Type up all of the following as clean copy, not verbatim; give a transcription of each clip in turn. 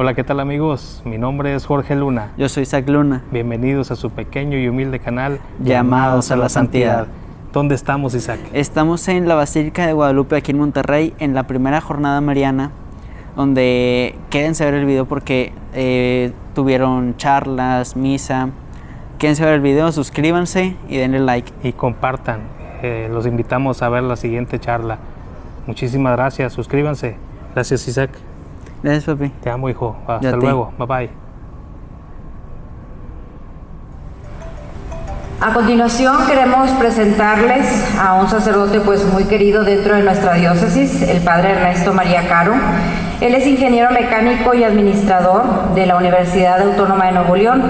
Hola, ¿qué tal amigos? Mi nombre es Jorge Luna. Yo soy Isaac Luna. Bienvenidos a su pequeño y humilde canal Llamados a la Santidad. ¿Dónde estamos, Isaac? Estamos en la Basílica de Guadalupe, aquí en Monterrey, en la primera jornada mariana, donde quédense a ver el video porque tuvieron charlas, misa. Quédense a ver el video, suscríbanse y denle like. Y compartan. Los invitamos a ver la siguiente charla. Muchísimas gracias. Suscríbanse. Gracias, Isaac. Gracias, papi. Te amo, hijo. Hasta luego. Bye bye. A continuación queremos presentarles a un sacerdote pues muy querido dentro de nuestra diócesis, el padre Ernesto María Caro. Él es ingeniero mecánico y administrador de la Universidad Autónoma de Nuevo León.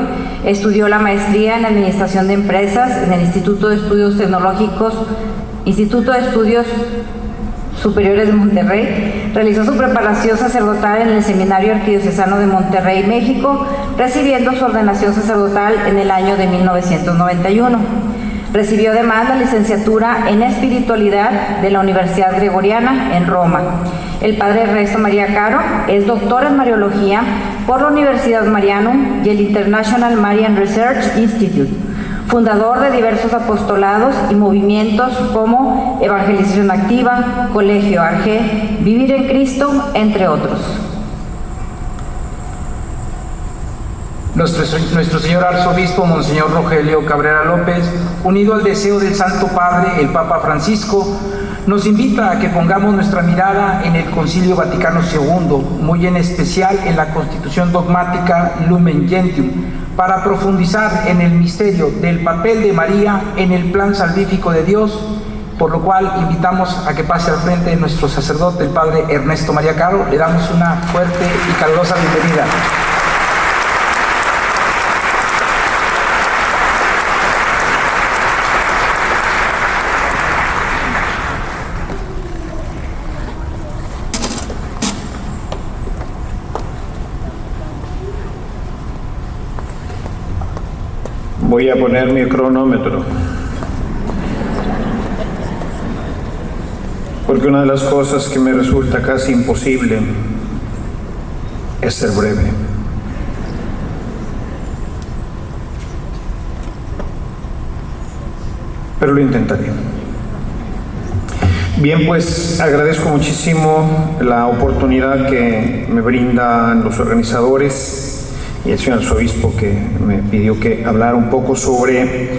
Estudió la maestría en Administración de Empresas en el Instituto de Estudios Tecnológicos, Instituto de Estudios Superiores de Monterrey. Realizó su preparación sacerdotal en el Seminario Arquidiocesano de Monterrey, México, recibiendo su ordenación sacerdotal en el año de 1991. Recibió además la licenciatura en Espiritualidad de la Universidad Gregoriana en Roma. El padre Ernesto María Caro es doctor en Mariología por la Universidad Marianum y el International Marian Research Institute, fundador de diversos apostolados y movimientos como Evangelización Activa, Colegio Arge, Vivir en Cristo, entre otros. Nuestro señor arzobispo, Monseñor Rogelio Cabrera López, unido al deseo del Santo Padre, el Papa Francisco, nos invita a que pongamos nuestra mirada en el Concilio Vaticano II, muy en especial en la Constitución dogmática Lumen Gentium, para profundizar en el misterio del papel de María en el plan salvífico de Dios, por lo cual invitamos a que pase al frente nuestro sacerdote, el padre Ernesto María Caro. Le damos una fuerte y calurosa bienvenida. Voy a poner mi cronómetro, porque una de las cosas que me resulta casi imposible es ser breve. Pero lo intentaré. Bien, pues agradezco muchísimo la oportunidad que me brindan los organizadores y el señor arzobispo, que me pidió que hablara un poco sobre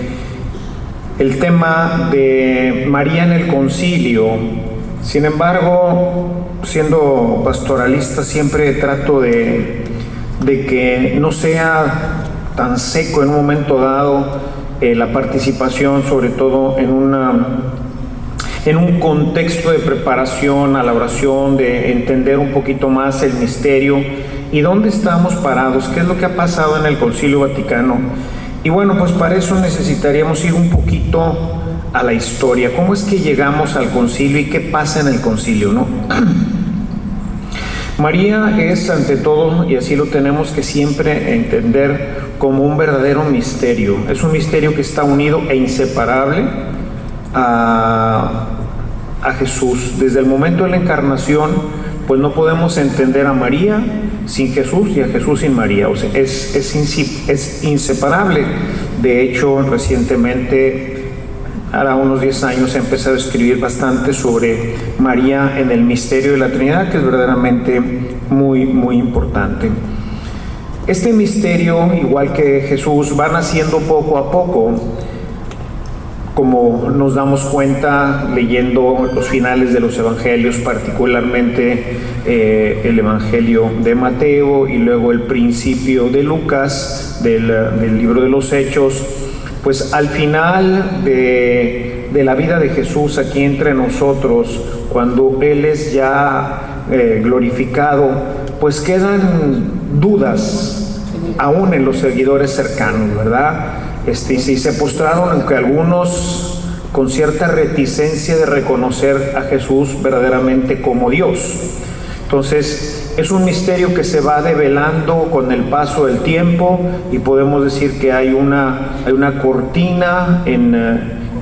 el tema de María en el concilio. Sin embargo, siendo pastoralista, siempre trato de que no sea tan seco en un momento dado la participación, sobre todo en un contexto de preparación a la oración, de entender un poquito más el misterio y dónde estamos parados, qué es lo que ha pasado en el Concilio Vaticano. Y bueno, pues para eso necesitaríamos ir un poquito a la historia, cómo es que llegamos al concilio y qué pasa en el concilio, ¿no? María es ante todo, y así lo tenemos que siempre entender, como un verdadero misterio. Es un misterio que está unido e inseparable a Jesús. Desde el momento de la encarnación, pues no podemos entender a María sin Jesús y a Jesús sin María. O sea, es inseparable. De hecho, recientemente, ahora unos 10 años, he empezado a escribir bastante sobre María en el misterio de la Trinidad, que es verdaderamente muy, muy importante. Este misterio, igual que Jesús, va naciendo poco a poco, como nos damos cuenta leyendo los finales de los evangelios, particularmente el evangelio de Mateo y luego el principio de Lucas, del libro de los Hechos. Pues al final de la vida de Jesús aquí entre nosotros, cuando Él es ya glorificado, pues quedan dudas aún en los seguidores cercanos, ¿verdad? Y se postraron, aunque algunos con cierta reticencia de reconocer a Jesús verdaderamente como Dios. Entonces, es un misterio que se va develando con el paso del tiempo y podemos decir que hay una cortina en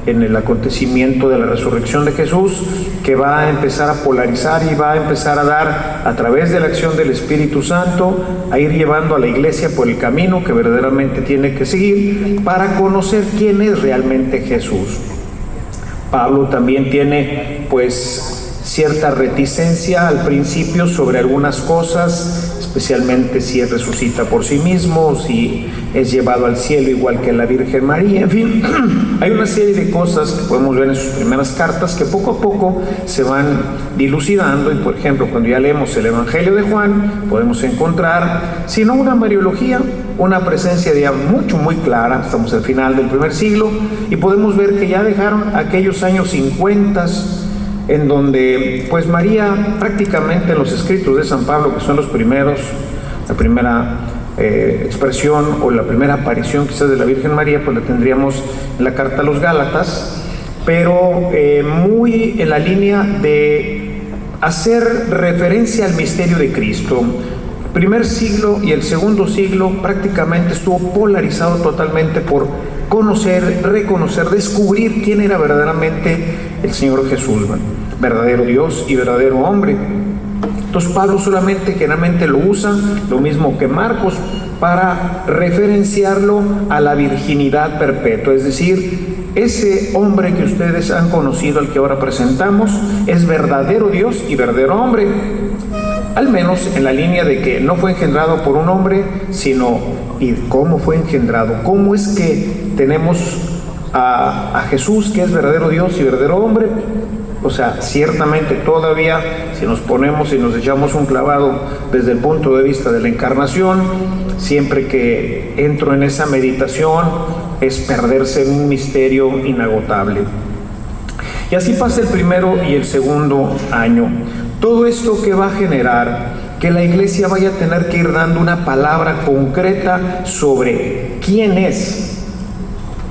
en el acontecimiento de la resurrección de Jesús, que va a empezar a polarizar y va a empezar a dar, a través de la acción del Espíritu Santo, a ir llevando a la iglesia por el camino que verdaderamente tiene que seguir para conocer quién es realmente Jesús. Pablo también tiene pues cierta reticencia al principio sobre algunas cosas, especialmente si él resucita por sí mismo, si es llevado al cielo igual que la Virgen María, en fin, hay una serie de cosas que podemos ver en sus primeras cartas que poco a poco se van dilucidando. Y por ejemplo, cuando ya leemos el Evangelio de Juan, podemos encontrar, si no una mariología, una presencia ya muy clara. Estamos al final del primer siglo y podemos ver que ya dejaron aquellos años 50 en donde pues María prácticamente en los escritos de San Pablo, que son los primeros, la primera expresión o la primera aparición quizás de la Virgen María, pues la tendríamos en la carta a los Gálatas, pero muy en la línea de hacer referencia al misterio de Cristo. El primer siglo y el segundo siglo prácticamente estuvo polarizado totalmente por conocer, reconocer, descubrir quién era verdaderamente el Señor Jesús, verdadero Dios y verdadero hombre. Entonces Pablo solamente generalmente lo usa, lo mismo que Marcos, para referenciarlo a la virginidad perpetua, es decir, ese hombre que ustedes han conocido, al que ahora presentamos, es verdadero Dios y verdadero hombre, al menos en la línea de que no fue engendrado por un hombre, sino ¿y cómo fue engendrado? ¿Cómo es que tenemos a Jesús, que es verdadero Dios y verdadero hombre? O sea, ciertamente todavía, si nos ponemos y nos echamos un clavado desde el punto de vista de la encarnación, siempre que entro en esa meditación es perderse en un misterio inagotable. Y así pasa el primero y el segundo año. Todo esto que va a generar que la iglesia vaya a tener que ir dando una palabra concreta sobre quién es.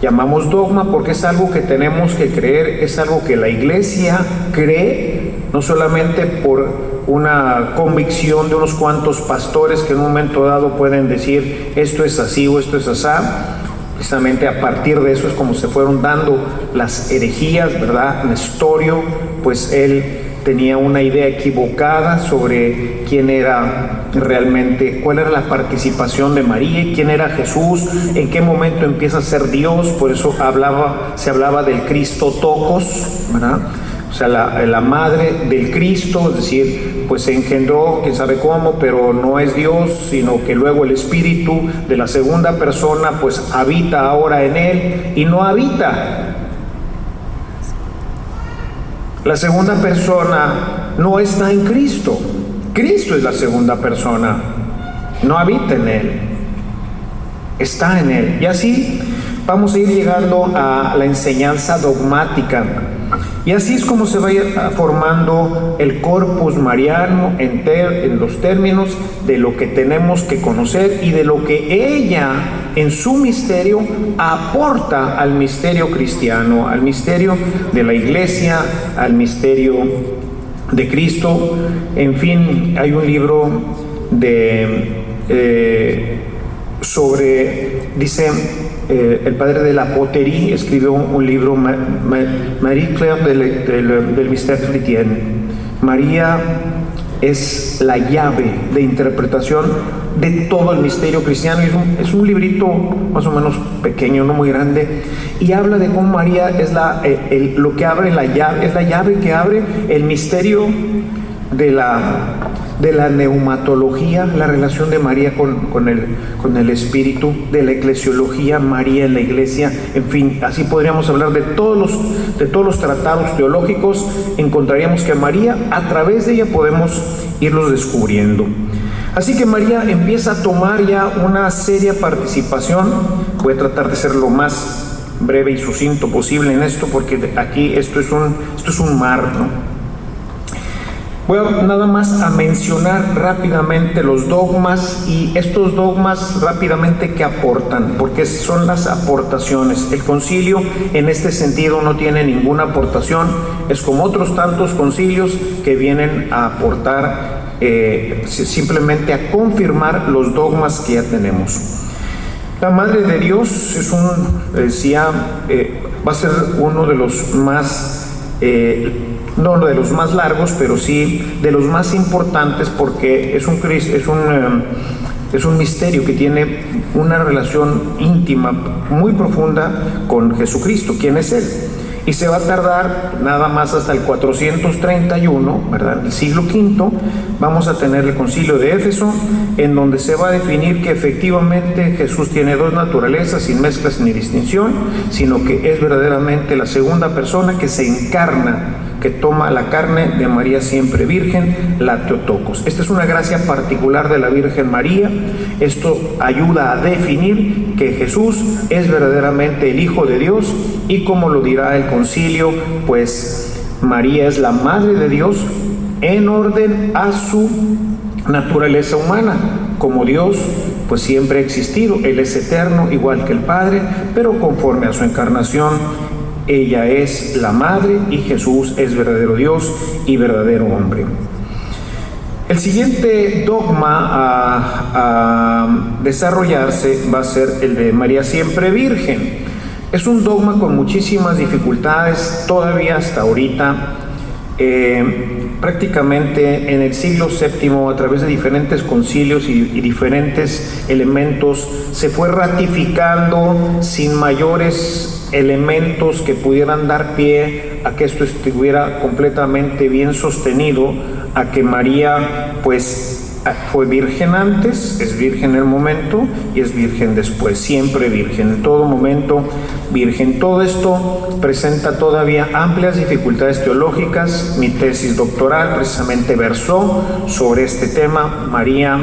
Llamamos dogma porque es algo que tenemos que creer, es algo que la iglesia cree, no solamente por una convicción de unos cuantos pastores que en un momento dado pueden decir esto es así o esto es asá. Precisamente a partir de eso es como se fueron dando las herejías, ¿verdad? Nestorio, pues él tenía una idea equivocada sobre quién era realmente, cuál era la participación de María, quién era Jesús, en qué momento empieza a ser Dios. Por eso se hablaba del Cristo Tocos, ¿verdad? O sea, la madre del Cristo, es decir, pues se engendró, quién sabe cómo, pero no es Dios, sino que luego el Espíritu de la segunda persona pues habita ahora en él y no habita. La segunda persona no está en Cristo. Cristo es la segunda persona. No habita en él. Está en él. Y así vamos a ir llegando a la enseñanza dogmática. Y así es como se va formando el corpus mariano en los términos de lo que tenemos que conocer y de lo que ella en su misterio aporta al misterio cristiano, al misterio de la iglesia, al misterio de Cristo. En fin, hay un libro dice el padre de la Poterie escribió un libro, Marie Claire del Mystère Chrétien. María es la llave de interpretación de todo el misterio cristiano. Es un librito más o menos pequeño, no muy grande, y habla de cómo María es lo que abre la llave, es la llave que abre el misterio de la neumatología, la relación de María con el Espíritu, de la eclesiología, María en la iglesia, en fin, así podríamos hablar de todos los tratados teológicos. Encontraríamos que María, a través de ella podemos irlos descubriendo. Así que María empieza a tomar ya una seria participación. Voy a tratar de ser lo más breve y sucinto posible en esto, porque aquí esto es un mar, ¿no? Voy nada más a mencionar rápidamente los dogmas, y estos dogmas rápidamente que aportan, porque son las aportaciones. El concilio en este sentido no tiene ninguna aportación, es como otros tantos concilios que vienen a aportar, simplemente a confirmar los dogmas que ya tenemos. La Madre de Dios es Va a ser uno de los más, no de los más largos, pero sí de los más importantes, porque es un misterio que tiene una relación íntima, muy profunda con Jesucristo, ¿quién es Él? Y se va a tardar nada más hasta el 431, ¿verdad? El siglo V, vamos a tener el Concilio de Éfeso, en donde se va a definir que efectivamente Jesús tiene dos naturalezas, sin mezclas ni distinción, sino que es verdaderamente la segunda persona que se encarna, que toma la carne de María siempre virgen, la Teotocos. Esta es una gracia particular de la Virgen María. Esto ayuda a definir que Jesús es verdaderamente el Hijo de Dios, y como lo dirá el concilio, pues María es la Madre de Dios en orden a su naturaleza humana. Como Dios, pues siempre ha existido, Él es eterno, igual que el Padre, pero conforme a su encarnación, ella es la Madre y Jesús es verdadero Dios y verdadero hombre. El siguiente dogma a desarrollarse va a ser el de María siempre virgen. Es un dogma con muchísimas dificultades todavía hasta ahorita. Prácticamente en el siglo VII, a través de diferentes concilios y diferentes elementos, se fue ratificando sin mayores elementos que pudieran dar pie a que esto estuviera completamente bien sostenido, a que María pues fue virgen antes, es virgen en el momento y es virgen después, siempre virgen, en todo momento virgen. Todo esto presenta todavía amplias dificultades teológicas. Mi tesis doctoral precisamente versó sobre este tema, María,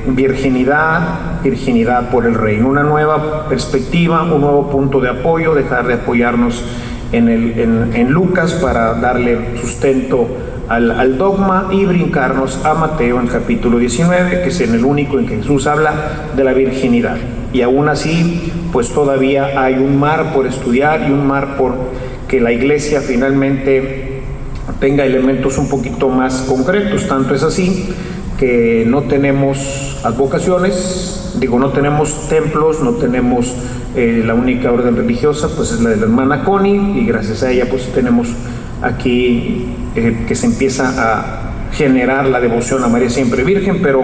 virginidad por el reino, una nueva perspectiva, un nuevo punto de apoyo, dejar de apoyarnos en Lucas para darle sustento al dogma y brincarnos a Mateo en capítulo 19, que es en el único en que Jesús habla de la virginidad. Y aún así, pues todavía hay un mar por estudiar y un mar por que la Iglesia finalmente tenga elementos un poquito más concretos. Tanto es así que no tenemos advocaciones, no tenemos templos, no tenemos la única orden religiosa, pues es la de la hermana Connie, y gracias a ella pues tenemos aquí que se empieza a generar la devoción a María siempre virgen, pero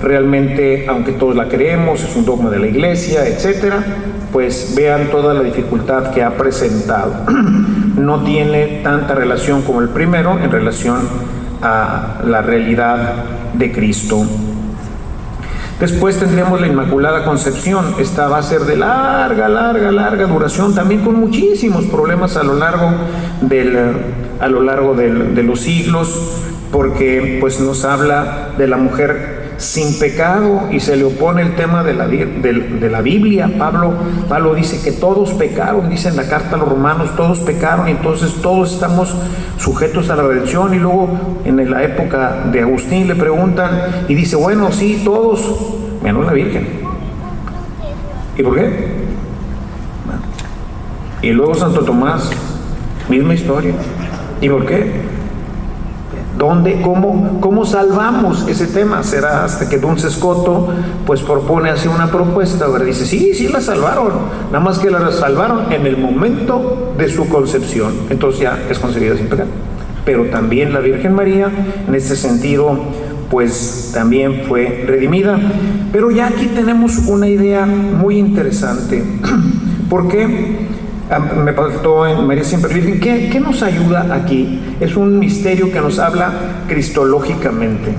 realmente, aunque todos la creemos, es un dogma de la Iglesia, etcétera, pues vean toda la dificultad que ha presentado. No tiene tanta relación como el primero en relación a la realidad de Cristo. Después tendremos la Inmaculada Concepción. Esta va a ser de larga duración, también con muchísimos problemas a lo largo de los siglos, porque pues nos habla de la mujer sin pecado y se le opone el tema de la Biblia. Pablo dice que todos pecaron, dice en la carta a los Romanos, todos pecaron, y entonces todos estamos sujetos a la redención. Y luego en la época de Agustín le preguntan y dice, bueno, sí, todos, menos la Virgen. ¿Y por qué? Bueno. Y luego Santo Tomás, misma historia. ¿Y por qué? ¿Dónde, cómo salvamos ese tema? Será hasta que Duns Scoto pues propone así una propuesta, ¿verdad? Dice, sí la salvaron, nada más que la salvaron en el momento de su concepción, entonces ya es concebida sin pecado. Pero también la Virgen María, en este sentido, pues también fue redimida. Pero ya aquí tenemos una idea muy interesante, porque me faltó en María siempre virgen. ¿Qué nos ayuda aquí? Es un misterio que nos habla cristológicamente.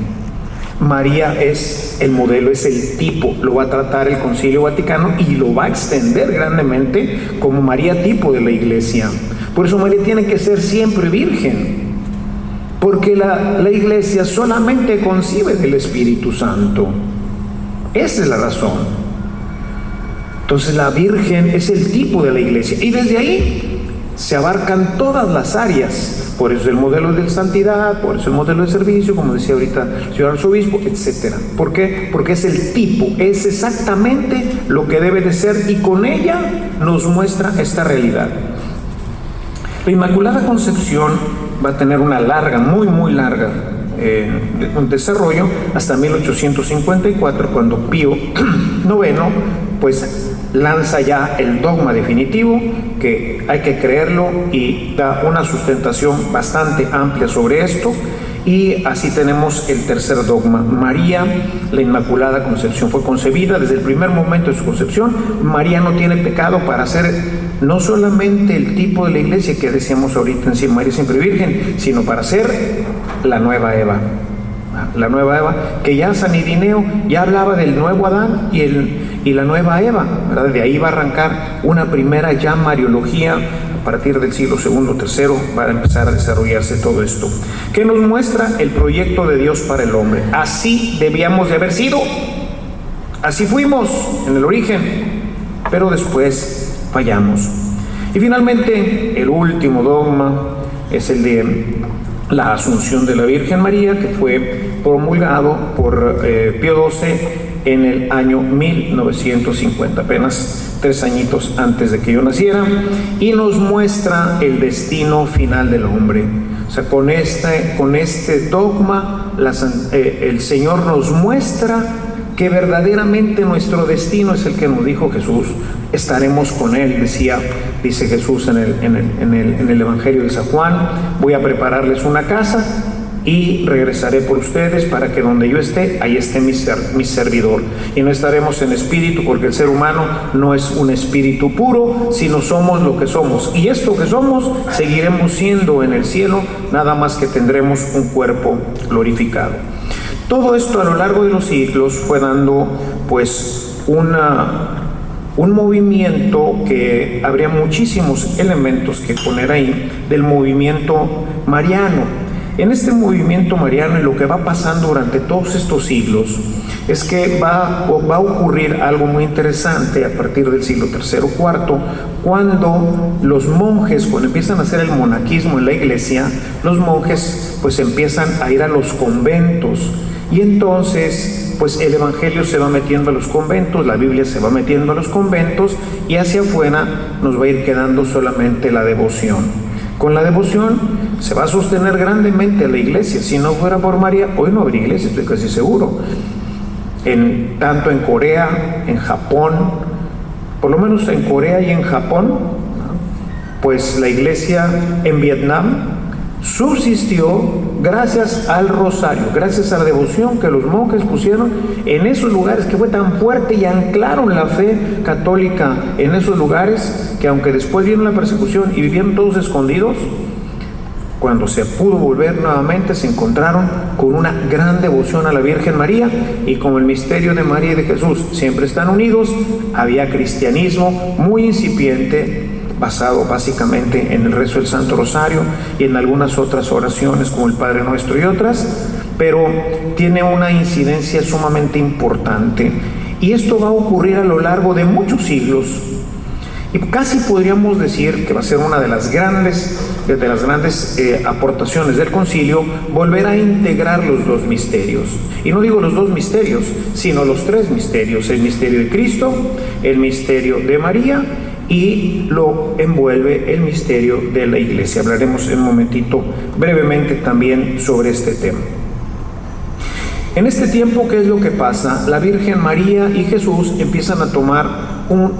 María es el modelo, es el tipo, lo va a tratar el Concilio Vaticano y lo va a extender grandemente como María tipo de la Iglesia. Por eso María tiene que ser siempre virgen, porque la Iglesia solamente concibe del Espíritu Santo. Esa es la razón. Entonces la Virgen es el tipo de la Iglesia, y desde ahí se abarcan todas las áreas. Por eso el modelo de santidad, por eso el modelo de servicio, como decía ahorita el señor arzobispo, etcétera. ¿Por qué? Porque es el tipo, es exactamente lo que debe de ser, y con ella nos muestra esta realidad. La Inmaculada Concepción va a tener una larga, muy larga un desarrollo hasta 1854, cuando Pío IX pues lanza ya el dogma definitivo, que hay que creerlo, y da una sustentación bastante amplia sobre esto. Y así tenemos el tercer dogma: María, la Inmaculada Concepción, fue concebida desde el primer momento de su concepción. María no tiene pecado para ser no solamente el tipo de la iglesia que decíamos ahorita en María siempre virgen, sino para ser la nueva Eva. La nueva Eva, que ya San Irineo ya hablaba del nuevo Adán y la nueva Eva, ¿verdad? De ahí va a arrancar una primera ya mariología. A partir del siglo II, III, va a empezar a desarrollarse todo esto, que nos muestra el proyecto de Dios para el hombre. Así debíamos de haber sido, así fuimos en el origen, pero después fallamos. Y finalmente, el último dogma es el de la Asunción de la Virgen María, que fue promulgado por Pío XII en el año 1950, apenas 3 añitos antes de que yo naciera, y nos muestra el destino final del hombre. O sea, con este dogma el Señor nos muestra que verdaderamente nuestro destino es el que nos dijo Jesús. Estaremos con Él, dice Jesús en el Evangelio de San Juan: voy a prepararles una casa y regresaré por ustedes, para que donde yo esté, ahí esté mi servidor. Y no estaremos en espíritu, porque el ser humano no es un espíritu puro, sino somos lo que somos. Y esto que somos, seguiremos siendo en el cielo, nada más que tendremos un cuerpo glorificado. Todo esto a lo largo de los siglos fue dando pues un movimiento, que habría muchísimos elementos que poner ahí, del movimiento mariano. En este movimiento mariano, y lo que va pasando durante todos estos siglos, es que va a ocurrir algo muy interesante a partir del siglo III o IV, cuando los monjes, cuando empiezan a hacer el monaquismo en la iglesia, los monjes pues empiezan a ir a los conventos, y entonces pues el evangelio se va metiendo a los conventos, la Biblia se va metiendo a los conventos, y hacia afuera nos va a ir quedando solamente la devoción. Con la devoción se va a sostener grandemente a la iglesia. Si no fuera por María, hoy no habría iglesia, estoy casi seguro. Tanto en Corea, en Japón, por lo menos en Corea y en Japón, pues la iglesia en Vietnam subsistió gracias al rosario, gracias a la devoción que los monjes pusieron en esos lugares, que fue tan fuerte, y anclaron la fe católica en esos lugares, que aunque después vino la persecución y vivían todos escondidos, cuando se pudo volver nuevamente, se encontraron con una gran devoción a la Virgen María, y como el misterio de María y de Jesús siempre están unidos, había cristianismo muy incipiente, basado básicamente en el rezo del Santo Rosario y en algunas otras oraciones como el Padre Nuestro y otras, pero tiene una incidencia sumamente importante, y esto va a ocurrir a lo largo de muchos siglos, y casi podríamos decir que va a ser una de las grandes aportaciones del concilio, volver a integrar los dos misterios. Y no digo los dos misterios, sino los tres misterios: el misterio de Cristo, el misterio de María, y lo envuelve el misterio de la iglesia. Hablaremos en un momentito brevemente también sobre este tema. En este tiempo, ¿qué es lo que pasa? La Virgen María y Jesús empiezan a tomar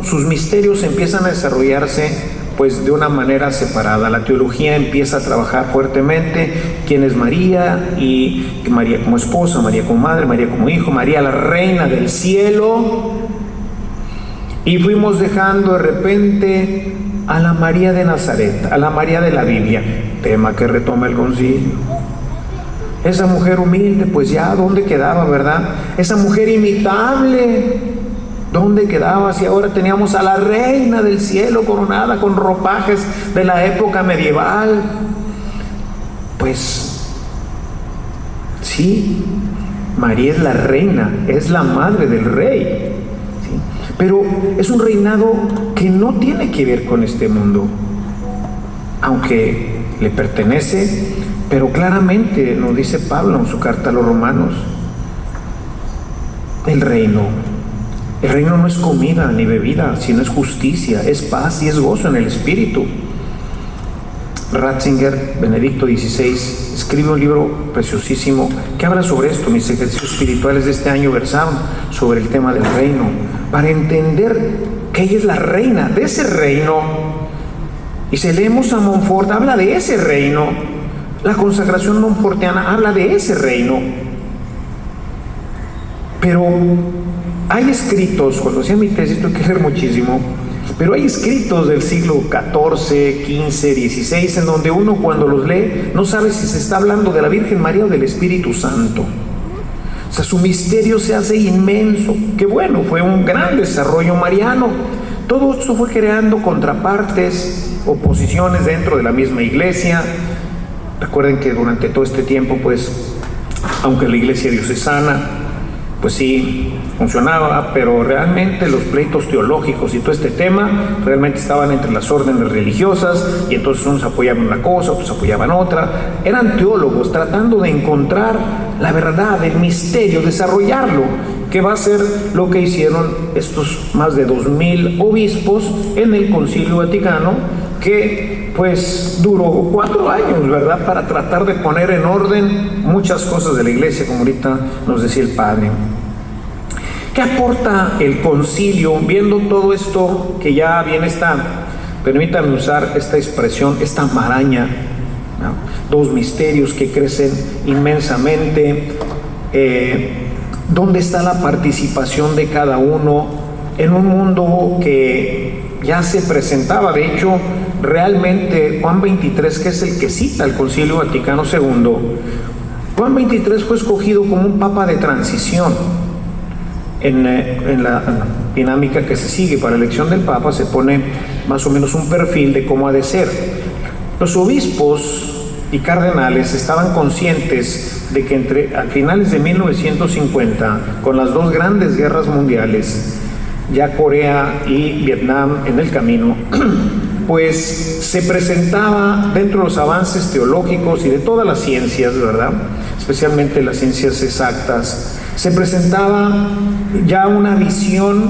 sus misterios, empiezan a desarrollarse pues de una manera separada. La teología empieza a trabajar fuertemente: quién es María, y María como esposa, María como madre, María como hijo, María la reina del cielo. Y fuimos dejando de repente a la María de Nazaret, a la María de la Biblia, tema que retoma el concilio. Esa mujer humilde, pues ya, ¿dónde quedaba, verdad? Esa mujer imitable, ¿dónde quedaba? Si ahora teníamos a la reina del cielo coronada con ropajes de la época medieval. Pues sí, María es la reina, es la madre del rey. Pero es un reinado que no tiene que ver con este mundo, aunque le pertenece, pero claramente nos dice Pablo en su carta a los Romanos: el reino no es comida ni bebida, sino es justicia, es paz y es gozo en el Espíritu. Ratzinger, Benedicto XVI, escribe un libro preciosísimo que habla sobre esto. Mis ejercicios espirituales de este año versaban sobre el tema del reino, para entender que ella es la reina de ese reino. Y si leemos a Montfort, habla de ese reino. La consagración montfortiana habla de ese reino. Pero hay escritos, cuando hacía mi tesis tuve que leer muchísimo, pero hay escritos del siglo XIV, XV, XVI, en donde uno cuando los lee no sabe si se está hablando de la Virgen María o del Espíritu Santo. O sea, su misterio se hace inmenso. Que bueno, fue un gran desarrollo mariano. Todo esto fue creando contrapartes, oposiciones dentro de la misma iglesia. Recuerden que durante todo este tiempo, pues, aunque la iglesia diocesana, pues sí, funcionaba, pero realmente los pleitos teológicos y todo este tema realmente estaban entre las órdenes religiosas, y entonces unos apoyaban una cosa, otros apoyaban otra. Eran teólogos tratando de encontrar la verdad, el misterio, desarrollarlo, que va a ser lo que hicieron estos más de 2000 obispos en el Concilio Vaticano, que pues duró 4 años, ¿verdad?, para tratar de poner en orden muchas cosas de la iglesia, como ahorita nos decía el padre. ¿Qué aporta el concilio viendo todo esto que ya viene permítanme usar esta expresión, esta maraña, ¿no? 2 misterios que crecen inmensamente? ¿Dónde está la participación de cada uno en un mundo que ya se presentaba? De hecho, realmente Juan XXIII, que es el que cita el Concilio Vaticano II, Juan XXIII fue escogido como un papa de transición. En la dinámica que se sigue para la elección del papa se pone más o menos un perfil de cómo ha de ser. Los obispos y cardenales estaban conscientes de que a finales de 1950, con las 2 grandes guerras mundiales, ya Corea y Vietnam en el camino, pues se presentaba dentro de los avances teológicos y de todas las ciencias, ¿verdad?, especialmente las ciencias exactas, se presentaba ya una visión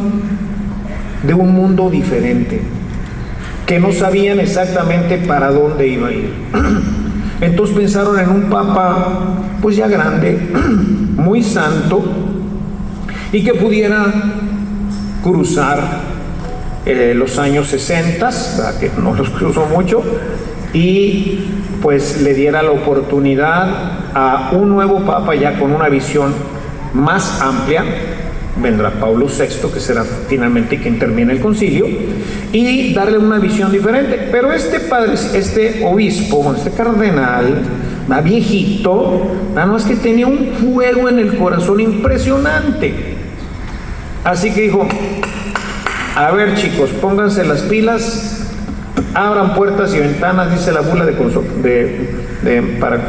de un mundo diferente, que no sabían exactamente para dónde iba a ir. Entonces pensaron en un papa pues ya grande, muy santo, y que pudiera cruzar los años 60, que no los cruzó mucho, y pues le diera la oportunidad a un nuevo papa ya con una visión más amplia. Vendrá Pablo VI, que será finalmente quien termine el concilio, y darle una visión diferente. Pero este padre, este obispo, este cardenal, más viejito, nada más que tenía un fuego en el corazón impresionante. Así que dijo: a ver, chicos, pónganse las pilas, abran puertas y ventanas, dice la bula para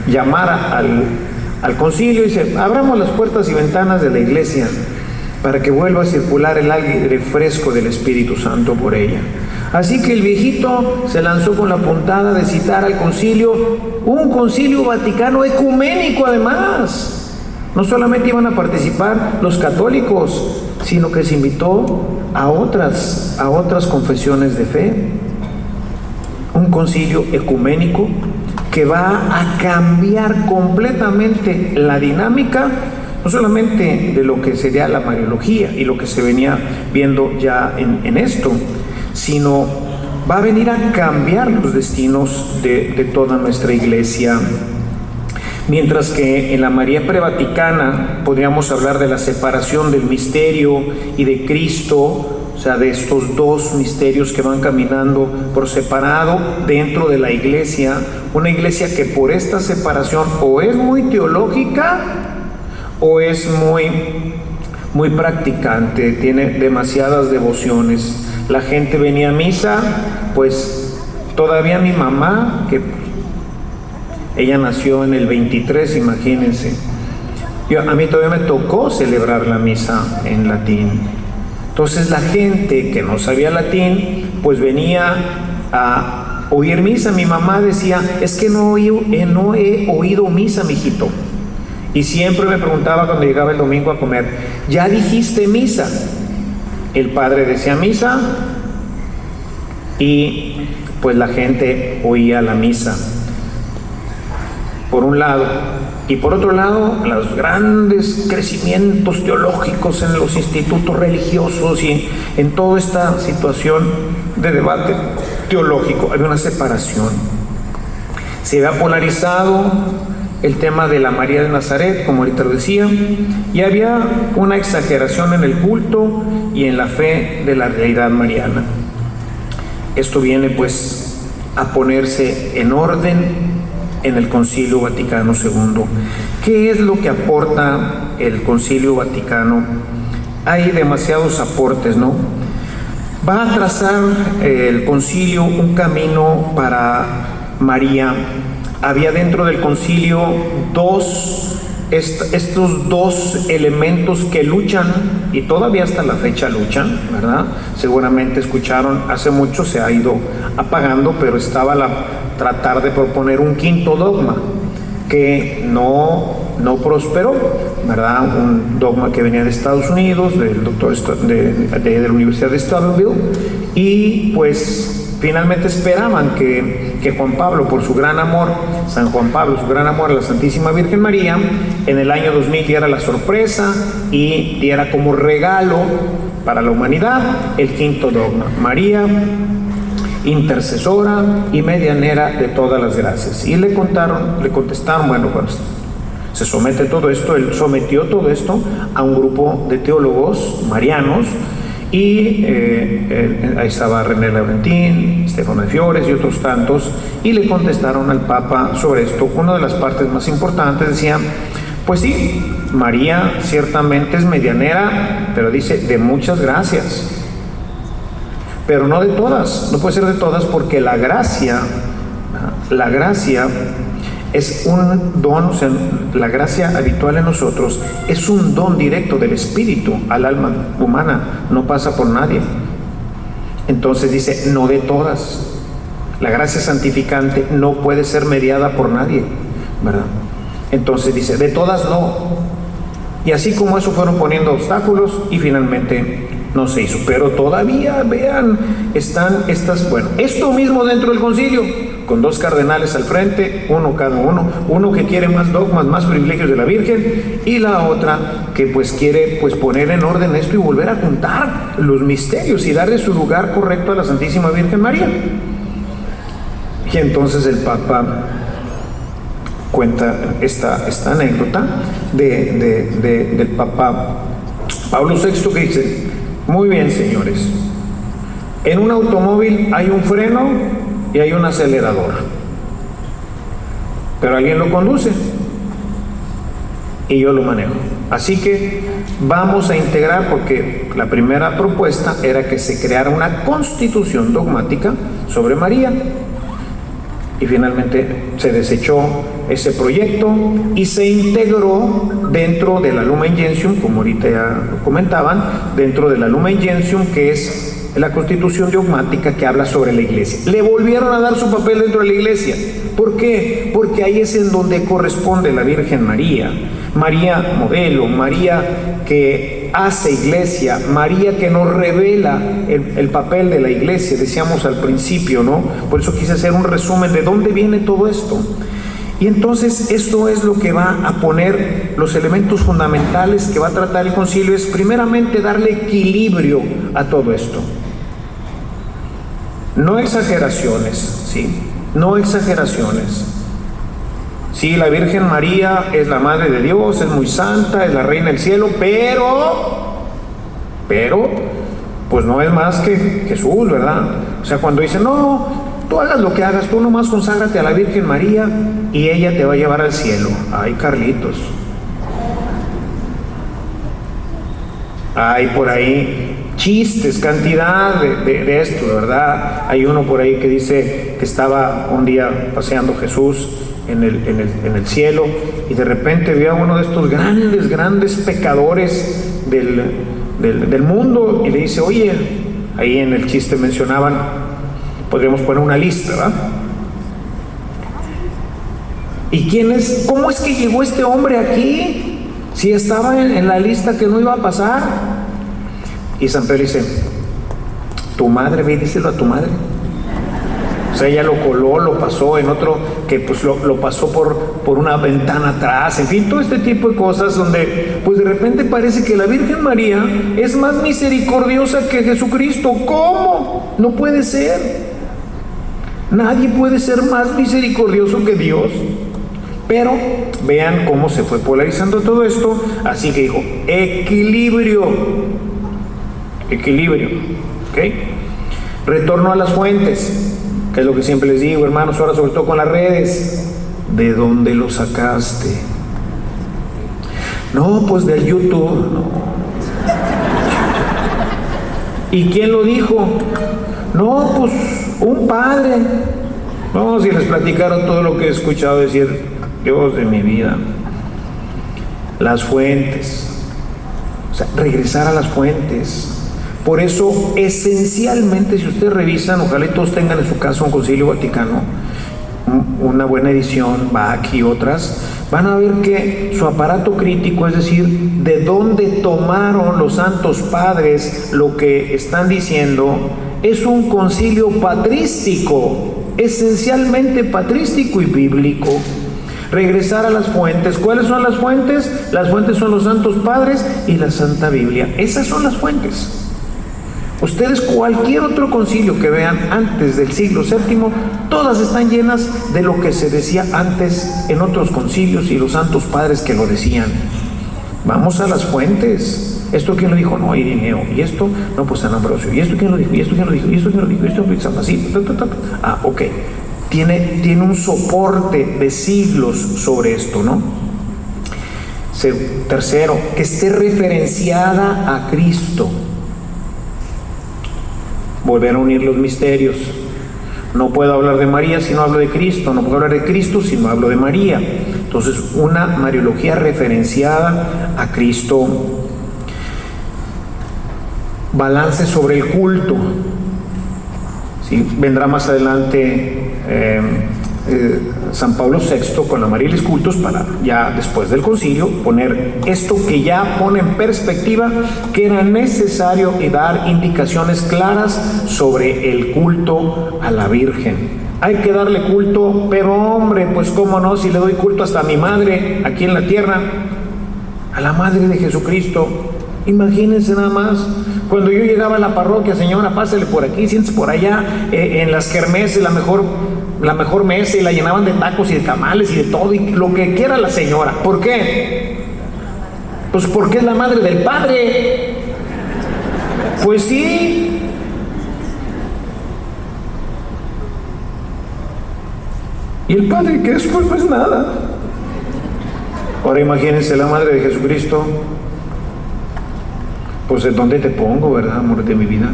llamar al concilio. Dice: abramos las puertas y ventanas de la iglesia para que vuelva a circular el aire fresco del Espíritu Santo por ella. Así que el viejito se lanzó con la puntada de citar al concilio, un concilio vaticano ecuménico además. No solamente iban a participar los católicos, sino que se invitó a otras confesiones de fe. Un concilio ecuménico que va a cambiar completamente la dinámica, no solamente de lo que sería la mariología y lo que se venía viendo ya en esto, sino va a venir a cambiar los destinos de toda nuestra iglesia. Mientras que en la María prevaticana podríamos hablar de la separación del misterio y de Cristo, o sea, de estos 2 misterios que van caminando por separado dentro de la iglesia, una iglesia que por esta separación o es muy teológica o es muy practicante, tiene demasiadas devociones. La gente venía a misa, pues todavía mi mamá, que ella nació en el 23, imagínense. A mí todavía me tocó celebrar la misa en latín. Entonces la gente que no sabía latín, pues venía a oír misa. Mi mamá decía: es que no he oído misa, mijito. Y siempre me preguntaba cuando llegaba el domingo a comer: ¿ya dijiste misa? El padre decía misa y pues la gente oía la misa. Por un lado. Y por otro lado, los grandes crecimientos teológicos en los institutos religiosos y en toda esta situación de debate teológico. Había una separación. Se había polarizado el tema de la María de Nazaret, como ahorita lo decía, y había una exageración en el culto y en la fe de la realidad mariana. Esto viene pues a ponerse en orden en el Concilio Vaticano II. ¿Qué es lo que aporta el Concilio Vaticano? Hay demasiados aportes, ¿no? Va a trazar el concilio un camino para María. Había dentro del concilio estos dos elementos que luchan, y todavía hasta la fecha luchan, ¿verdad? Seguramente escucharon, hace mucho se ha ido apagando, pero estaba tratar de proponer un quinto dogma que no prosperó, ¿verdad? Un dogma que venía de Estados Unidos, del doctor de la Universidad de Steubenville, y pues finalmente esperaban que Juan Pablo, por su gran amor, San Juan Pablo, su gran amor a la Santísima Virgen María, en el año 2000 diera la sorpresa y diera como regalo para la humanidad el quinto dogma: María, intercesora y medianera de todas las gracias. Y le contestaron, bueno, cuando se somete todo esto, él sometió todo esto a un grupo de teólogos marianos, y ahí estaba René Laurentín, Stefano de Fiores y otros tantos, y le contestaron al Papa sobre esto. Una de las partes más importantes decía, pues sí, María ciertamente es medianera, pero dice de muchas gracias, pero no de todas, no puede ser de todas, porque la gracia es un don, o sea, la gracia habitual en nosotros es un don directo del Espíritu al alma humana, no pasa por nadie. Entonces dice, no de todas. La gracia santificante no puede ser mediada por nadie, ¿verdad? Entonces dice, de todas no. Y así como eso fueron poniendo obstáculos y finalmente no se hizo. Pero todavía, vean, están bueno, esto mismo dentro del concilio, con dos cardenales al frente, uno cada uno que quiere más dogmas, más privilegios de la Virgen, y la otra que pues quiere pues poner en orden esto y volver a juntar los misterios y darle su lugar correcto a la Santísima Virgen María. Y entonces el Papa cuenta esta anécdota del Papa Pablo VI, que dice, muy bien, señores, en un automóvil hay un freno y hay un acelerador, pero alguien lo conduce y yo lo manejo. Así que vamos a integrar, porque la primera propuesta era que se creara una constitución dogmática sobre María, y finalmente se desechó ese proyecto y se integró dentro de la Lumen Gentium, como ahorita ya comentaban, dentro de la Lumen Gentium, que es la constitución dogmática que habla sobre la Iglesia. Le volvieron a dar su papel dentro de la Iglesia. ¿Por qué? Porque ahí es en donde corresponde la Virgen María. María modelo, María que hace iglesia, María que nos revela el papel de la iglesia, decíamos al principio, ¿no? Por eso quise hacer un resumen de dónde viene todo esto. Y entonces esto es lo que va a poner los elementos fundamentales que va a tratar el concilio, es primeramente darle equilibrio a todo esto. No exageraciones, ¿sí? No exageraciones. Sí, la Virgen María es la Madre de Dios, es muy santa, es la Reina del Cielo, pero, pues no es más que Jesús, ¿verdad? O sea, cuando dice, no, tú hagas lo que hagas, tú nomás conságrate a la Virgen María y ella te va a llevar al cielo. Ay, Carlitos. Hay por ahí chistes, cantidad de esto, ¿verdad? Hay uno por ahí que dice que estaba un día paseando Jesús en el cielo y de repente vio a uno de estos grandes pecadores del mundo y le dice, oye, ahí en el chiste mencionaban, podríamos poner una lista, ¿verdad? ¿Y quién es? ¿Cómo es que llegó este hombre aquí? Si estaba en la lista que no iba a pasar. Y San Pedro dice, tu madre, ve y díselo a tu madre. O sea, ella lo coló, lo pasó en otro que pues lo pasó por una ventana atrás, en fin, todo este tipo de cosas donde pues de repente parece que la Virgen María es más misericordiosa que Jesucristo. ¿Cómo? No puede ser. Nadie puede ser más misericordioso que Dios. Pero vean cómo se fue polarizando todo esto. Así que dijo, equilibrio, ¿ok? Retorno a las fuentes, que es lo que siempre les digo, hermanos, ahora sobre todo con las redes. ¿De dónde lo sacaste? No, pues del YouTube. No. ¿Y quién lo dijo? No, pues un padre. No, si les platicaron todo lo que he escuchado decir, Dios de mi vida. Las fuentes. O sea, regresar a las fuentes. Por eso, esencialmente, si ustedes revisan, ojalá y todos tengan en su casa un Concilio Vaticano, una buena edición, Bach y otras, van a ver que su aparato crítico, es decir, de dónde tomaron los santos padres lo que están diciendo, es un concilio patrístico, esencialmente patrístico y bíblico. Regresar a las fuentes. ¿Cuáles son las fuentes? Las fuentes son los santos padres y la Santa Biblia. Esas son las fuentes. Ustedes cualquier otro concilio que vean antes del siglo VII, todas están llenas de lo que se decía antes en otros concilios y los santos padres que lo decían. Vamos a las fuentes. ¿Esto quién lo dijo? No, Irineo. ¿Y esto? No, pues San Ambrosio. ¿Y esto quién lo dijo? ¿Y esto quién lo dijo? ¿Y esto quién lo dijo? ¿Y esto quién lo dijo? Así. Ah, ok. Tiene un soporte de siglos sobre esto, ¿no? Tercero, que esté referenciada a Cristo. Volver a unir los misterios. No puedo hablar de María si no hablo de Cristo. No puedo hablar de Cristo si no hablo de María. Entonces, una mariología referenciada a Cristo. Balance sobre el culto. ¿Sí? Vendrá más adelante San Pablo VI con la Marilis Cultus para ya después del concilio poner esto que ya pone en perspectiva que era necesario y dar indicaciones claras sobre el culto a la Virgen. Hay que darle culto, pero hombre, pues cómo no, si le doy culto hasta a mi madre aquí en la tierra, a la madre de Jesucristo. Imagínense nada más, cuando yo llegaba a la parroquia, señora, pásale por aquí, siéntese por allá, en las kermeses, la mejor mesa, y la llenaban de tacos y de tamales y de todo, y lo que quiera la señora. ¿Por qué? Pues porque es la madre del Padre. Pues sí. Y el Padre que después no es nada. Ahora imagínense la madre de Jesucristo. Pues ¿en dónde te pongo, verdad, amor de mi vida?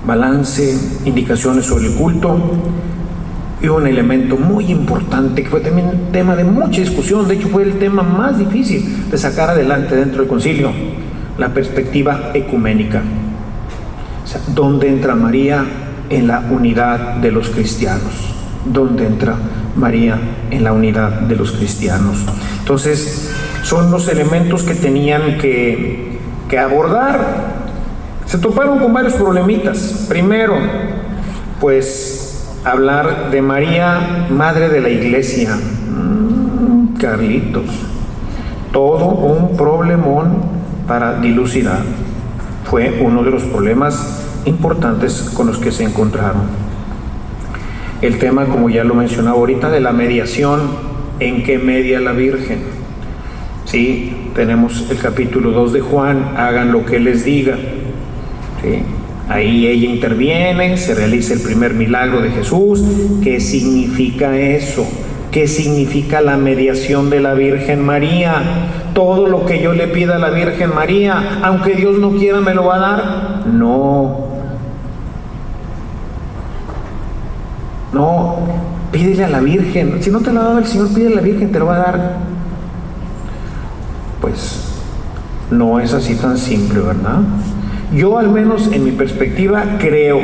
Balance, indicaciones sobre el culto y un elemento muy importante que fue también tema de mucha discusión, de hecho fue el tema más difícil de sacar adelante dentro del concilio, la perspectiva ecuménica. O sea, ¿dónde entra María en la unidad de los cristianos? ¿Dónde entra María en la unidad de los cristianos? Entonces, son los elementos que tenían que abordar. Se toparon con varios problemitas. Primero, pues, hablar de María, Madre de la Iglesia. Carlitos. Todo un problemón para dilucidar. Fue uno de los problemas importantes con los que se encontraron. El tema, como ya lo mencionaba ahorita, de la mediación. ¿En qué media la Virgen? Sí, tenemos el capítulo 2 de Juan, hagan lo que les diga. ¿Sí? Ahí ella interviene, se realiza el primer milagro de Jesús. ¿Qué significa eso? ¿Qué significa la mediación de la Virgen María? Todo lo que yo le pida a la Virgen María, aunque Dios no quiera, ¿me lo va a dar? No. No, pídele a la Virgen. Si no te lo ha dado el Señor, pídele a la Virgen, te lo va a dar. Pues no es así tan simple, ¿verdad? Yo al menos en mi perspectiva creo,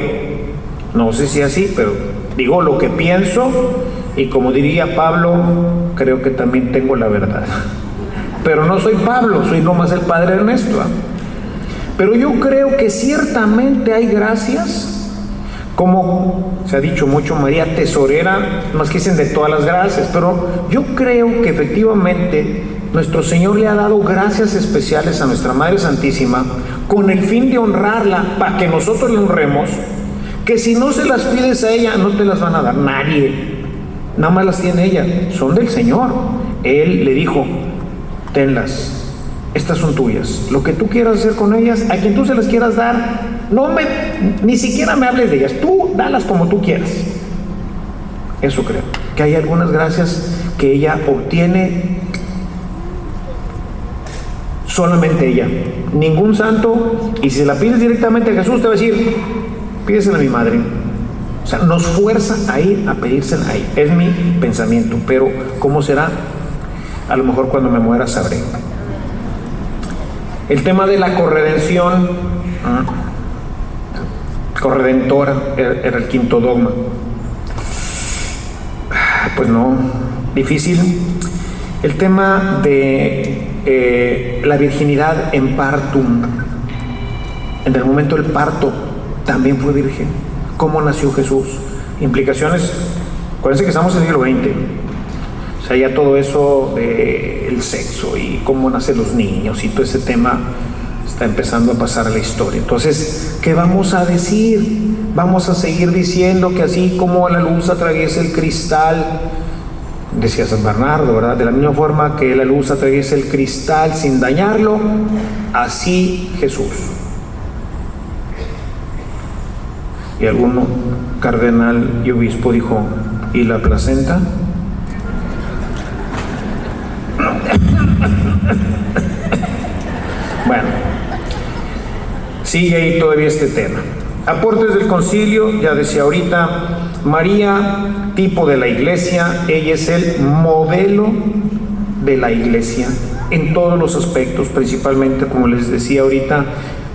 no sé si así, pero digo lo que pienso y como diría Pablo, creo que también tengo la verdad. Pero no soy Pablo, soy nomás el Padre Ernesto. Pero yo creo que ciertamente hay gracias Como se ha dicho mucho, María tesorera, más que dicen de todas las gracias, pero yo creo que efectivamente nuestro Señor le ha dado gracias especiales a nuestra Madre Santísima con el fin de honrarla, para que nosotros le honremos, que si no se las pides a ella, no te las van a dar nadie, nada más las tiene ella, son del Señor. Él le dijo, tenlas, estas son tuyas, lo que tú quieras hacer con ellas, a quien tú se las quieras dar, ni siquiera me hables de ellas, tú dalas como tú quieras. Eso creo, que hay algunas gracias que ella obtiene solamente ella, ningún santo, y si se la pides directamente a Jesús te va a decir, pídesela a mi madre. O sea, nos fuerza a ir a pedírsela a ella, es mi pensamiento, pero ¿cómo será? A lo mejor cuando me muera sabré. El tema de la corredención, corredentora, era el quinto dogma. Pues no, difícil. El tema de la virginidad en partum, en el momento del parto, también fue virgen. ¿Cómo nació Jesús? Implicaciones, acuérdense que estamos en el siglo XX. O sea, ya todo eso del sexo y cómo nacen los niños y todo ese tema está empezando a pasar a la historia. Entonces, ¿qué vamos a decir? Vamos a seguir diciendo que así como la luz atraviesa el cristal, decía San Bernardo, ¿verdad? De la misma forma que la luz atraviesa el cristal sin dañarlo, así Jesús. Y algún cardenal y obispo dijo, ¿y la placenta? Bueno, sigue ahí todavía este tema. Aportes del concilio, ya decía ahorita, María, tipo de la iglesia, ella es el modelo de la iglesia en todos los aspectos, principalmente como les decía ahorita.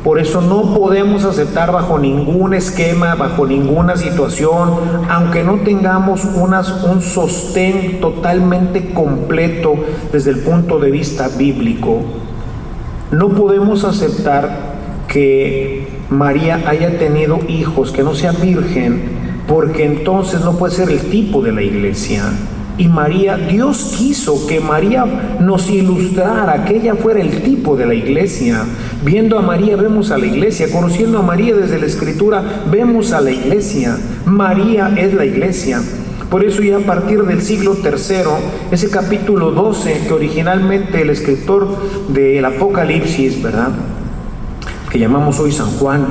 Por eso no podemos aceptar bajo ningún esquema, bajo ninguna situación, aunque no tengamos un sostén totalmente completo desde el punto de vista bíblico, no podemos aceptar que María haya tenido hijos, que no sea virgen, porque entonces no puede ser el tipo de la iglesia. Y María, Dios quiso que María nos ilustrara, que ella fuera el tipo de la iglesia. Viendo a María vemos a la iglesia, conociendo a María desde la Escritura vemos a la iglesia. María es la iglesia. Por eso ya a partir del siglo III, ese capítulo 12 que originalmente el escritor del Apocalipsis, ¿verdad?, que llamamos hoy San Juan,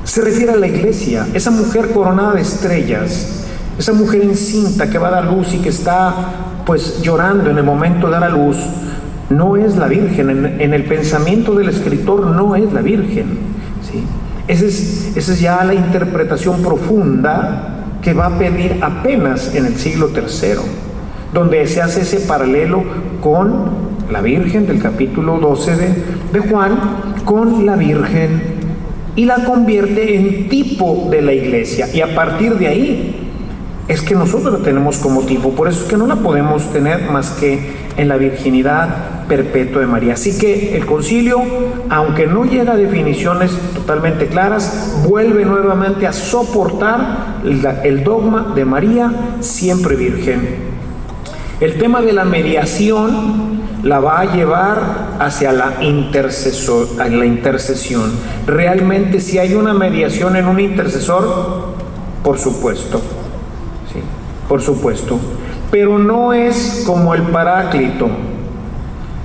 se refiere a la iglesia, esa mujer coronada de estrellas, esa mujer encinta que va a dar luz y que está pues llorando en el momento de dar a luz, no es la Virgen. En el pensamiento del escritor no es la Virgen, ¿sí? Esa es ya la interpretación profunda que va a pedir apenas en el siglo III, donde se hace ese paralelo con la Virgen del capítulo 12 de Juan, con la Virgen, y la convierte en tipo de la iglesia, y a partir de ahí es que nosotros la tenemos como tipo. Por eso es que no la podemos tener más que en la virginidad perpetua de María. Así que el concilio, aunque no llega a definiciones totalmente claras, vuelve nuevamente a soportar el dogma de María siempre virgen. El tema de la mediación la va a llevar hacia la intercesión. Realmente, si hay una mediación en un intercesor, por supuesto, sí, por supuesto, pero no es como el Paráclito.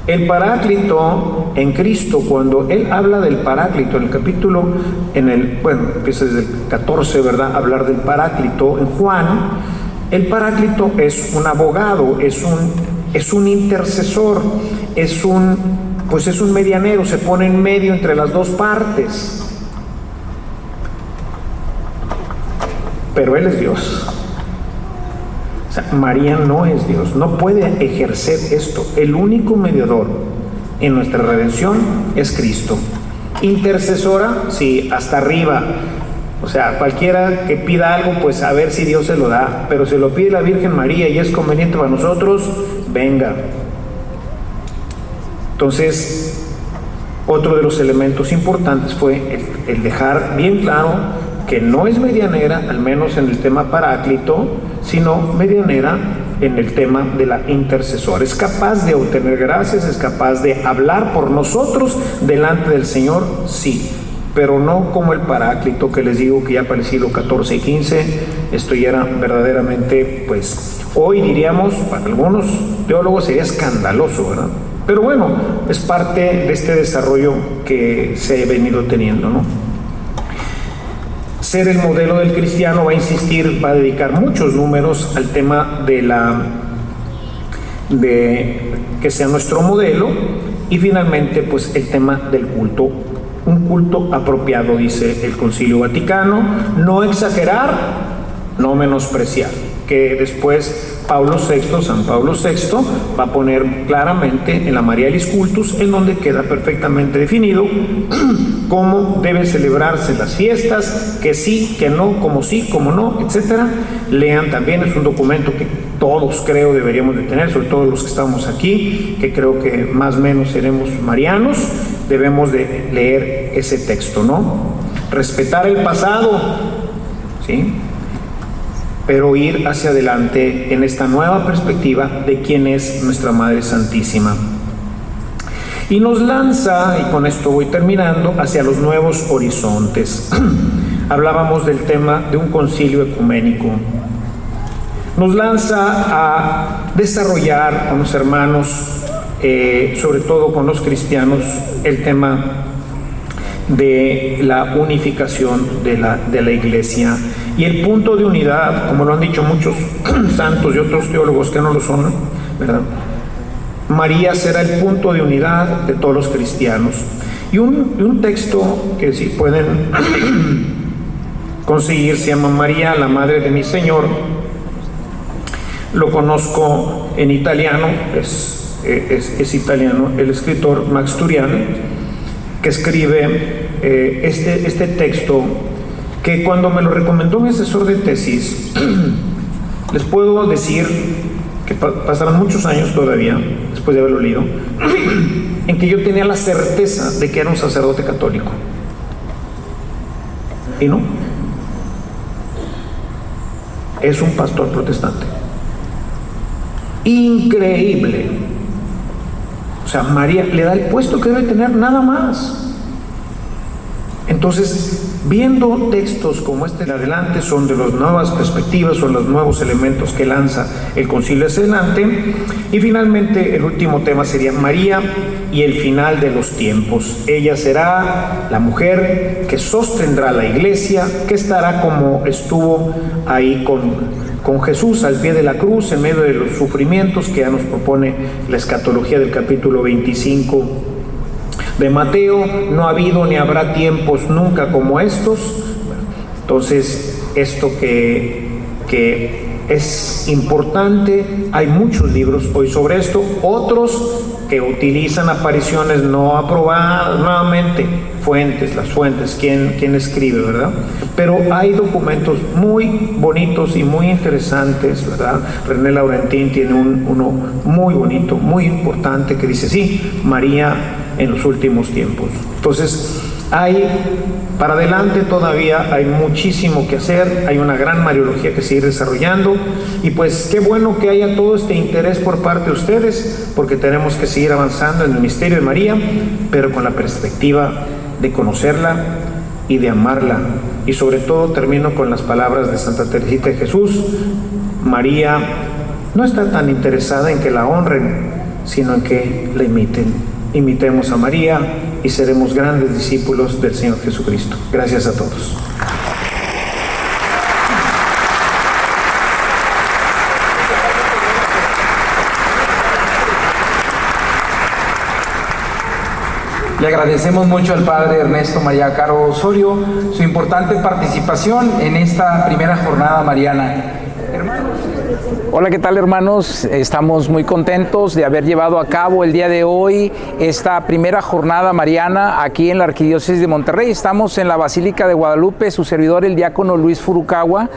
El Paráclito en Cristo, cuando él habla del Paráclito, en el capítulo, empieza desde el 14, ¿verdad?, hablar del Paráclito. En Juan, el Paráclito es un abogado, es un intercesor, es un medianero, se pone en medio entre las dos partes. Pero él es Dios. O sea, María no es Dios, no puede ejercer esto. El único mediador en nuestra redención es Cristo. Intercesora, sí, hasta arriba. O sea, cualquiera que pida algo, pues a ver si Dios se lo da. Pero se lo pide la Virgen María y es conveniente para nosotros, venga. Entonces, otro de los elementos importantes fue el dejar bien claro que no es medianera, al menos en el tema paráclito, sino medianera en el tema de la intercesora. Es capaz de obtener gracias, es capaz de hablar por nosotros delante del Señor, sí, pero no como el paráclito que les digo que ya para el siglo XIV y XV, esto ya era verdaderamente, pues, hoy diríamos, para algunos teólogos sería escandaloso, ¿verdad? Pero bueno, es parte de este desarrollo que se ha venido teniendo, ¿no? Ser el modelo del cristiano va a insistir, va a dedicar muchos números al tema de que sea nuestro modelo, y finalmente pues el tema del culto, un culto apropiado, dice el Concilio Vaticano, no exagerar, no menospreciar, que después San Pablo VI va a poner claramente en la Marialis Cultus, en donde queda perfectamente definido cómo deben celebrarse las fiestas, que sí, que no, como sí, como no, etcétera. Lean también, es un documento que todos creo deberíamos de tener, sobre todo los que estamos aquí, que creo que más o menos seremos marianos, debemos de leer ese texto, ¿no? Respetar el pasado, ¿sí?, pero ir hacia adelante en esta nueva perspectiva de quién es nuestra Madre Santísima. Y nos lanza, y con esto voy terminando, hacia los nuevos horizontes. Hablábamos del tema de un concilio ecuménico. Nos lanza a desarrollar con los hermanos, sobre todo con los cristianos, el tema de la unificación de la Iglesia. Y el punto de unidad, como lo han dicho muchos santos y otros teólogos que no lo son, ¿verdad? María será el punto de unidad de todos los cristianos. Y un texto que si pueden conseguir se llama María, la Madre de mi Señor. Lo conozco en italiano, es italiano, el escritor Max Turian, que escribe este texto, que cuando me lo recomendó mi asesor de tesis, les puedo decir que pasarán muchos años todavía, después de haberlo leído, en que yo tenía la certeza de que era un sacerdote católico. Y no. Es un pastor protestante. Increíble. O sea, María le da el puesto que debe tener, nada más. Entonces, viendo textos como este de adelante, son de las nuevas perspectivas, son los nuevos elementos que lanza el concilio hacia adelante. Y finalmente, el último tema sería María y el final de los tiempos. Ella será la mujer que sostendrá la iglesia, que estará como estuvo ahí con Jesús al pie de la cruz, en medio de los sufrimientos que ya nos propone la escatología del capítulo 25 de Mateo. No ha habido ni habrá tiempos nunca como estos. Entonces, esto que es importante, hay muchos libros hoy sobre esto, otros que utilizan apariciones no aprobadas, nuevamente, las fuentes, quién escribe, ¿verdad? Pero hay documentos muy bonitos y muy interesantes, ¿verdad? René Laurentín tiene uno muy bonito, muy importante, que dice, sí, María en los últimos tiempos. Entonces, para adelante todavía hay muchísimo que hacer, hay una gran mariología que seguir desarrollando, y pues qué bueno que haya todo este interés por parte de ustedes, porque tenemos que seguir avanzando en el misterio de María, pero con la perspectiva de conocerla y de amarla. Y sobre todo termino con las palabras de Santa Teresita de Jesús: María no está tan interesada en que la honren, sino en que la imiten. Imitemos a María y seremos grandes discípulos del Señor Jesucristo. Gracias a todos. Le agradecemos mucho al Padre Ernesto María Caro Osorio su importante participación en esta primera jornada mariana. Hola, ¿qué tal, hermanos? Estamos muy contentos de haber llevado a cabo el día de hoy esta primera jornada mariana aquí en la Arquidiócesis de Monterrey. Estamos en la Basílica de Guadalupe, su servidor, el diácono Luis Furukawa.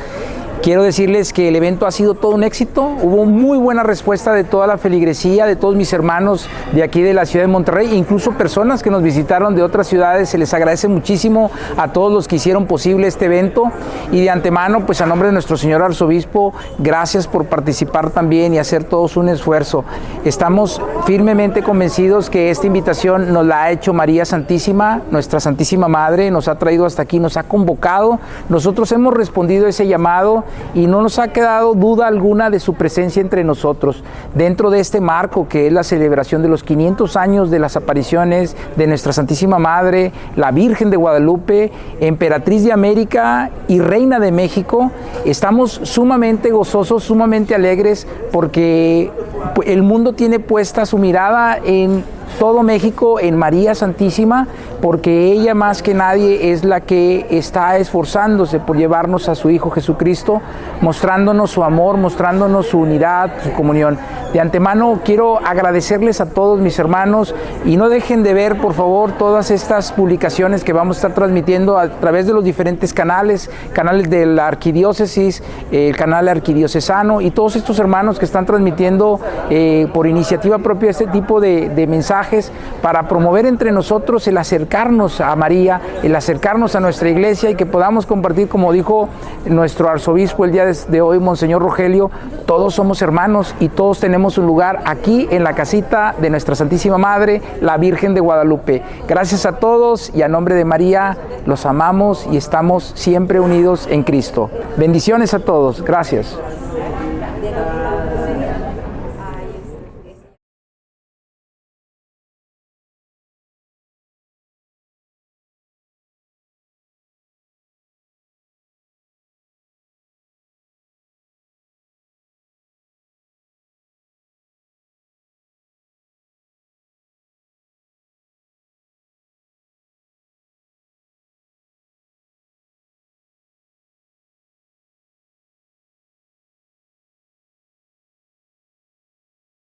Quiero decirles que el evento ha sido todo un éxito, hubo muy buena respuesta de toda la feligresía, de todos mis hermanos de aquí de la ciudad de Monterrey, incluso personas que nos visitaron de otras ciudades. Se les agradece muchísimo a todos los que hicieron posible este evento, y de antemano, pues a nombre de nuestro señor arzobispo, gracias por participar también y hacer todos un esfuerzo. Estamos firmemente convencidos que esta invitación nos la ha hecho María Santísima, nuestra Santísima Madre, nos ha traído hasta aquí, nos ha convocado, nosotros hemos respondido a ese llamado y no nos ha quedado duda alguna de su presencia entre nosotros. Dentro de este marco que es la celebración de los 500 años de las apariciones de nuestra Santísima Madre, la Virgen de Guadalupe, Emperatriz de América y Reina de México, estamos sumamente gozosos, sumamente alegres, porque el mundo tiene puesta su mirada en todo México, en María Santísima, porque ella más que nadie es la que está esforzándose por llevarnos a su Hijo Jesucristo, mostrándonos su amor, mostrándonos su unidad, su comunión. De antemano quiero agradecerles a todos mis hermanos, y no dejen de ver, por favor, todas estas publicaciones que vamos a estar transmitiendo a través de los diferentes canales de la arquidiócesis, el canal arquidiocesano, y todos estos hermanos que están transmitiendo por iniciativa propia este tipo de mensajes, para promover entre nosotros el acercarnos a María, el acercarnos a nuestra iglesia, y que podamos compartir, como dijo nuestro arzobispo el día de hoy, Monseñor Rogelio, todos somos hermanos y todos tenemos un lugar aquí en la casita de nuestra Santísima Madre, la Virgen de Guadalupe. Gracias a todos, y a nombre de María los amamos y estamos siempre unidos en Cristo. Bendiciones a todos. Gracias.